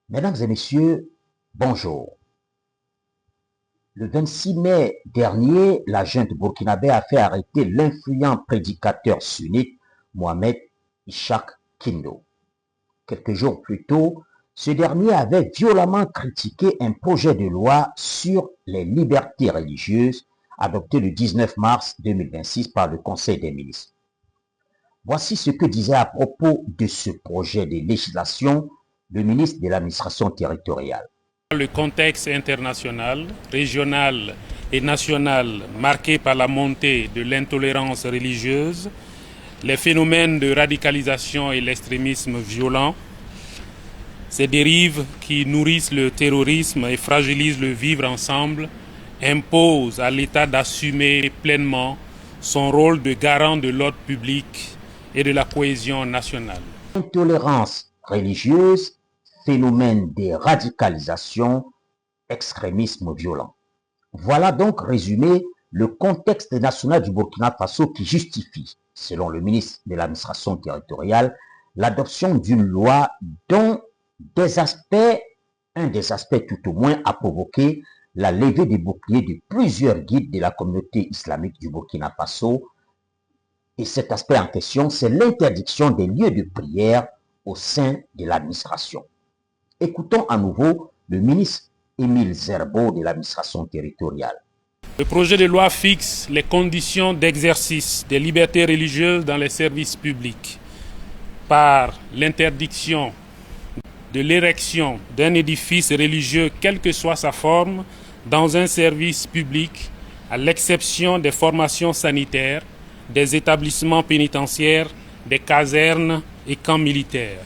Mesdames et messieurs, bonjour. Le 26 mai dernier, la junte burkinabé a fait arrêter l'influent prédicateur sunnite Mohamed Ishaq Kindo. Quelques jours plus tôt, ce dernier avait violemment critiqué un projet de loi sur les libertés religieuses adopté le 19 mars 2026 par le Conseil des ministres. Voici ce que disait à propos de ce projet de législation le ministre de l'administration territoriale. Le contexte international, régional et national marqué par la montée de l'intolérance religieuse, les phénomènes de radicalisation et l'extrémisme violent, ces dérives qui nourrissent le terrorisme et fragilisent le vivre ensemble, imposent à l'État d'assumer pleinement son rôle de garant de l'ordre public et de la cohésion nationale. Intolérance religieuse, phénomène de radicalisation, extrémisme violent. Voilà donc résumé le contexte national du Burkina Faso qui justifie, selon le ministre de l'administration territoriale, l'adoption d'une loi dont un des aspects tout au moins a provoqué la levée des boucliers de plusieurs guides de la communauté islamique du Burkina Faso. Et cet aspect en question, c'est l'interdiction des lieux de prière au sein de l'administration. Écoutons à nouveau le ministre Émile Zerbo de l'administration territoriale. Le projet de loi fixe les conditions d'exercice des libertés religieuses dans les services publics par l'interdiction de l'érection d'un édifice religieux, quelle que soit sa forme, dans un service public, à l'exception des formations sanitaires, des établissements pénitentiaires, des casernes et camps militaires.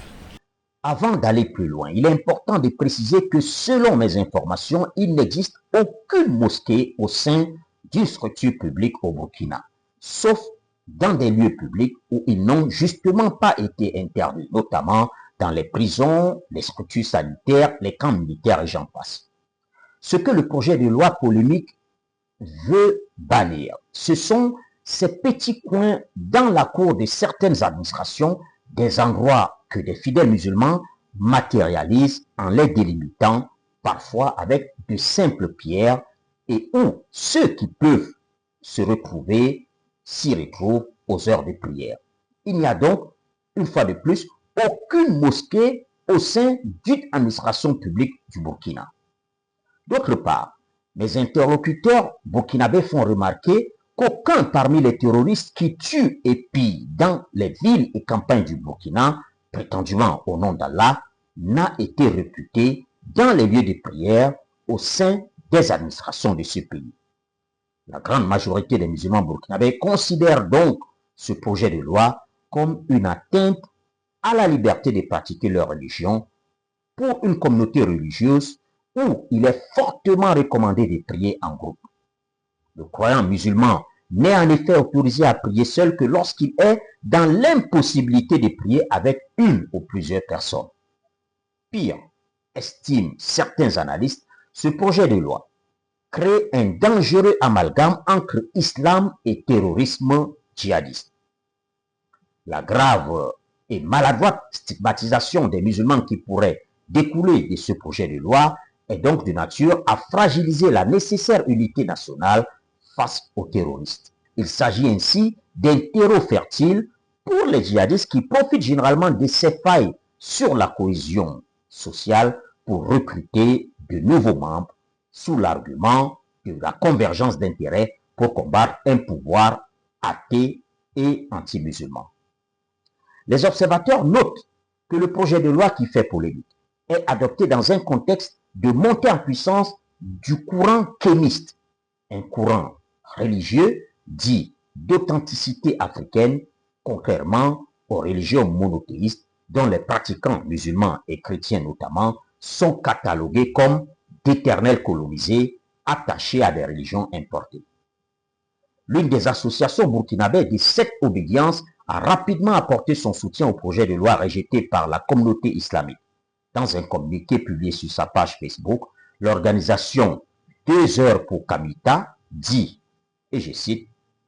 Avant d'aller plus loin, il est important de préciser que selon mes informations, il n'existe aucune mosquée au sein d'une structure publique au Burkina, sauf dans des lieux publics où ils n'ont justement pas été interdits, notamment dans les prisons, les structures sanitaires, les camps militaires et j'en passe. Ce que le projet de loi polémique veut bannir, ce sont ces petits coins dans la cour de certaines administrations, des endroits que des fidèles musulmans matérialisent en les délimitant, parfois avec de simples pierres, et où ceux qui peuvent se retrouver s'y retrouvent aux heures de prière. Il n'y a donc, une fois de plus, aucune mosquée au sein d'une administration publique du Burkina. D'autre part, mes interlocuteurs burkinabés font remarquer qu'aucun parmi les terroristes qui tuent et pillent dans les villes et campagnes du Burkina, prétendument au nom d'Allah, n'a été réputé dans les lieux de prière au sein des administrations de ce pays. La grande majorité des musulmans burkinabés considèrent donc ce projet de loi comme une atteinte à la liberté de pratiquer leur religion pour une communauté religieuse où il est fortement recommandé de prier en groupe. Le croyant musulman n'est en effet autorisé à prier seul que lorsqu'il est dans l'impossibilité de prier avec une ou plusieurs personnes. Pire, estiment certains analystes, ce projet de loi crée un dangereux amalgame entre islam et terrorisme djihadiste. La grave et maladroite stigmatisation des musulmans qui pourrait découler de ce projet de loi est donc de nature à fragiliser la nécessaire unité nationale face aux terroristes. Il s'agit ainsi d'un terreau fertile pour les djihadistes qui profitent généralement de ces failles sur la cohésion sociale pour recruter de nouveaux membres sous l'argument de la convergence d'intérêts pour combattre un pouvoir athée et anti-musulman. Les observateurs notent que le projet de loi qui fait polémique est adopté dans un contexte de montée en puissance du courant kémiste, un courant religieux dit d'authenticité africaine, contrairement aux religions monothéistes dont les pratiquants musulmans et chrétiens notamment sont catalogués comme d'éternels colonisés attachés à des religions importées. L'une des associations burkinabées de cette obédience a rapidement apporté son soutien au projet de loi rejeté par la communauté islamique. Dans un communiqué publié sur sa page Facebook, l'organisation 2 heures pour Kamita dit, et je cite,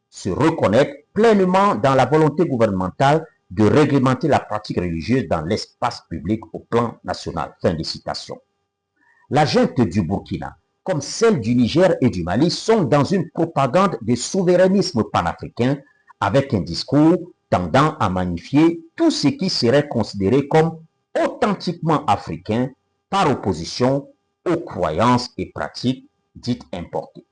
se reconnaître pleinement dans la volonté gouvernementale de réglementer la pratique religieuse dans l'espace public au plan national. Fin de citation. La junte du Burkina, comme celle du Niger et du Mali, sont dans une propagande de souverainisme panafricain avec un discours tendant à magnifier tout ce qui serait considéré comme authentiquement africain par opposition aux croyances et pratiques dites importées.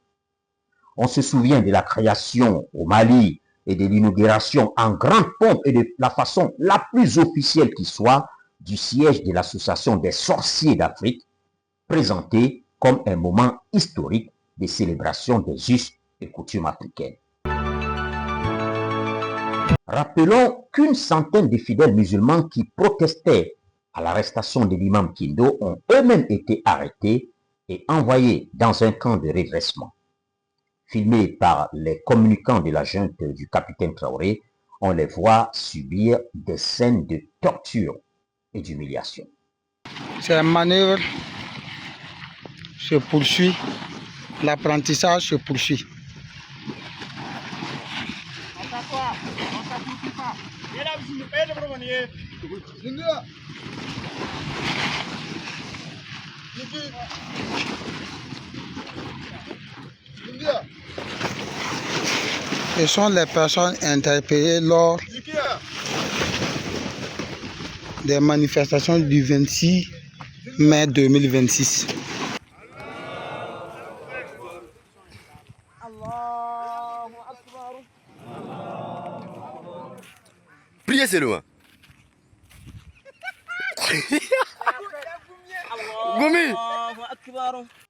On se souvient de la création au Mali et de l'inauguration en grande pompe et de la façon la plus officielle qui soit du siège de l'Association des sorciers d'Afrique, présenté comme un moment historique de célébration des us et coutumes africaines. Rappelons qu'une centaine de fidèles musulmans qui protestaient à l'arrestation de l'imam Kindo ont eux-mêmes été arrêtés et envoyés dans un camp de redressement. Filmés par les communicants de la junte du capitaine Traoré, on les voit subir des scènes de torture et d'humiliation. Ces manœuvres se poursuit, l'apprentissage se poursuit. Ce sont les personnes interpellées lors des manifestations du 26 mai 2026. Priez, c'est loin.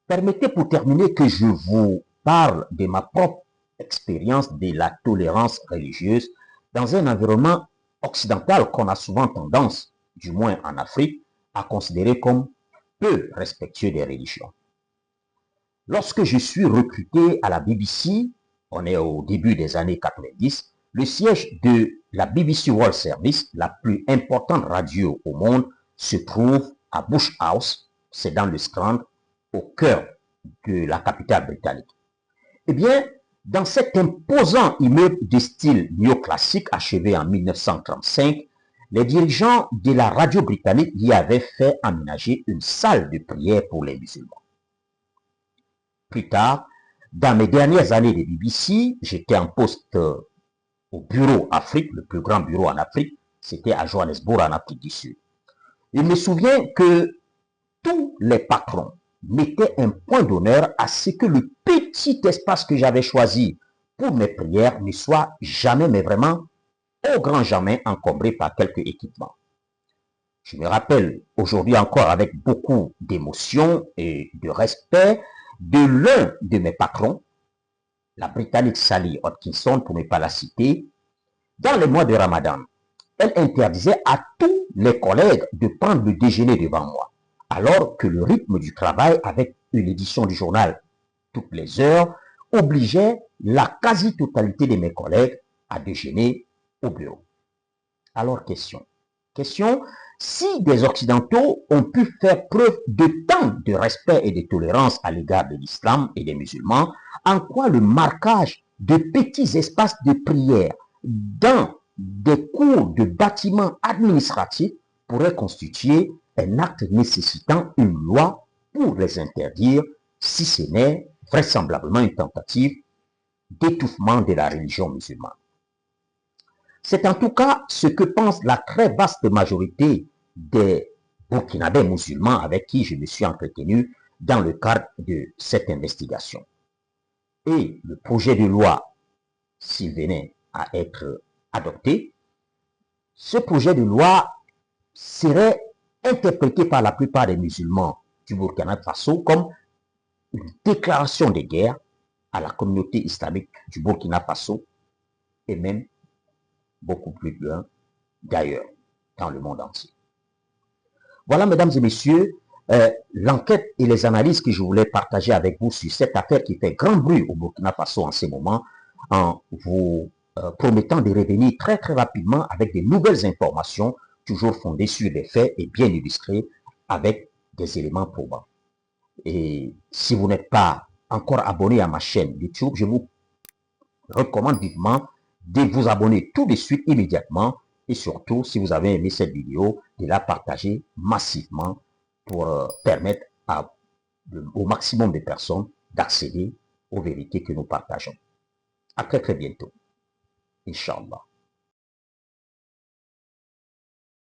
Permettez pour terminer que je vous parle de ma propre expérience de la tolérance religieuse dans un environnement occidental qu'on a souvent tendance, du moins en Afrique, à considérer comme peu respectueux des religions. Lorsque je suis recruté à la BBC, on est au début des années 90, le siège de la BBC World Service, la plus importante radio au monde, se trouve à Bush House, c'est dans le Strand, au cœur de la capitale britannique. Eh bien, dans cet imposant immeuble de style néoclassique achevé en 1935, les dirigeants de la radio britannique y avaient fait aménager une salle de prière pour les musulmans. Plus tard, dans mes dernières années de BBC, j'étais en poste au bureau Afrique, le plus grand bureau en Afrique, c'était à Johannesburg en Afrique du Sud. Il me souvient que tous les patrons mettaient un point d'honneur à ce que le petit espace que j'avais choisi pour mes prières ne soit jamais, mais vraiment au grand jamais encombré par quelques équipements. Je me rappelle aujourd'hui encore avec beaucoup d'émotion et de respect de l'un de mes patrons, la Britannique Sally Hodkinson, pour ne pas la citer. Dans les mois de Ramadan, elle interdisait à tous les collègues de prendre le déjeuner devant moi, alors que le rythme du travail avec une édition du journal toutes les heures obligeait la quasi-totalité de mes collègues à déjeuner au bureau. Alors question, si des Occidentaux ont pu faire preuve de tant de respect et de tolérance à l'égard de l'islam et des musulmans, en quoi le marquage de petits espaces de prière dans des cours de bâtiments administratifs pourrait constituer un acte nécessitant une loi pour les interdire, si ce n'est vraisemblablement une tentative d'étouffement de la religion musulmane. C'est en tout cas ce que pense la très vaste majorité des Burkinabés musulmans avec qui je me suis entretenu dans le cadre de cette investigation. Et le projet de loi, s'il venait à être adopté, ce projet de loi serait interprété par la plupart des musulmans du Burkina Faso comme une déclaration de guerre à la communauté islamique du Burkina Faso et même beaucoup plus loin d'ailleurs dans le monde entier. Voilà, mesdames et messieurs, l'enquête et les analyses que je voulais partager avec vous sur cette affaire qui fait grand bruit au Burkina Faso en ce moment, en vous promettant de revenir très très rapidement avec de nouvelles informations, toujours fondées sur des faits et bien illustrées avec des éléments probants. Et si vous n'êtes pas encore abonné à ma chaîne YouTube, je vous recommande vivement de vous abonner tout de suite, immédiatement, Et surtout, si vous avez aimé cette vidéo, de la partager massivement pour permettre au maximum de personnes d'accéder aux vérités que nous partageons. À très très bientôt. Inch'Allah.